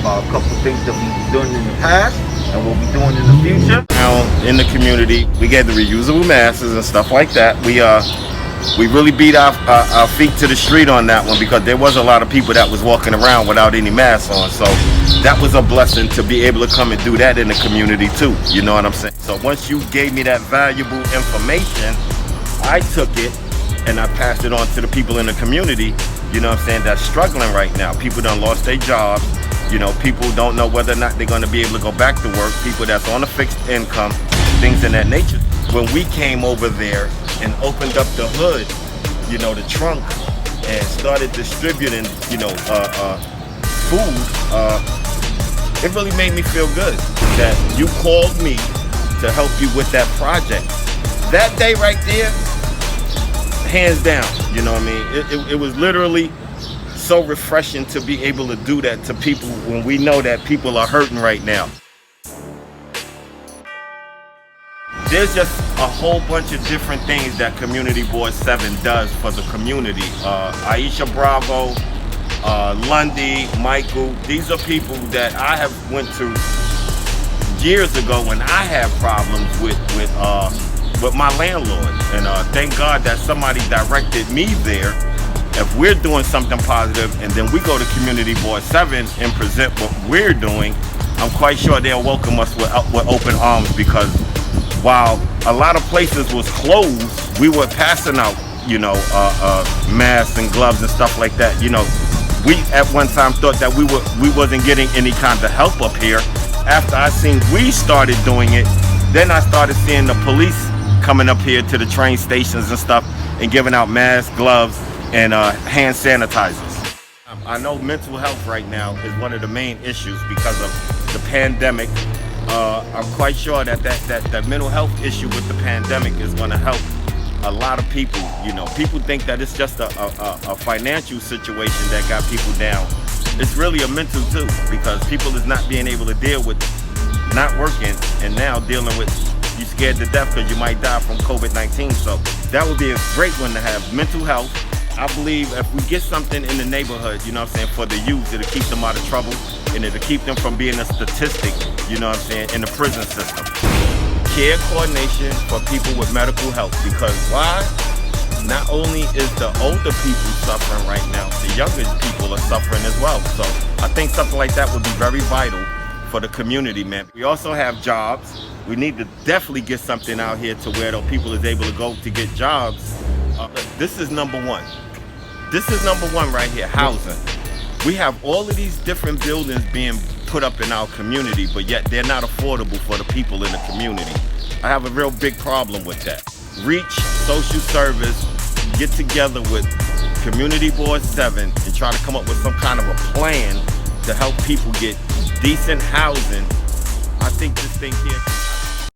about a couple things that we've done in the past and what we're doing in the future. Now in the community, we get the reusable masks and stuff like that. We really beat our feet to the street on that one because there was a lot of people that was walking around without any masks on. So that was a blessing to be able to come and do that in the community too. You know what I'm saying? So once you gave me that valuable information, I took it and I passed it on to the people in the community, you know what I'm saying, that's struggling right now. People done lost their jobs. You know, people don't know whether or not they're going to be able to go back to work. People that's on a fixed income, things in that nature. When we came over there and opened up the hood, you know, the trunk, and started distributing, you know, food, it really made me feel good that you called me to help you with that project. That day right there, hands down, you know what I mean? It was literally so refreshing to be able to do that to people when we know that people are hurting right now. There's just a whole bunch of different things that Community Board 7 does for the community. Aisha Bravo, Lundy, Michael, these are people that I have went to years ago when I had problems with my landlord. And thank God that somebody directed me there. If we're doing something positive and then we go to Community Board 7 and present what we're doing, I'm quite sure they'll welcome us with open arms, because while a lot of places was closed, we were passing out, you know, masks and gloves and stuff like that. You know, we at one time thought that we wasn't getting any kind of help up here. After I seen we started doing it, then I started seeing the police coming up here to the train stations and stuff and giving out masks, gloves, and hand sanitizers. I know mental health right now is one of the main issues because of the pandemic. I'm quite sure that mental health issue with the pandemic is going to help a lot of people. You know, people think that it's just a financial situation that got people down. It's really a mental too, because people is not being able to deal with not working and now dealing with you scared to death because you might die from COVID-19. So that would be a great one to have, mental health. I believe if we get something in the neighborhood, you know what I'm saying, for the youth, it'll keep them out of trouble and it'll keep them from being a statistic, you know what I'm saying, in the prison system. Care coordination for people with medical health, because why? Not only is the older people suffering right now, the younger people are suffering as well. So I think something like that would be very vital for the community, man. We also have jobs. We need to definitely get something out here to where the people is able to go to get jobs. This is number one. This is number one right here, housing. We have all of these different buildings being put up in our community, but yet they're not affordable for the people in the community. I have a real big problem with that. R.E.A.C.H, social service, get together with Community Board 7 and try to come up with some kind of a plan to help people get decent housing. I think this thing here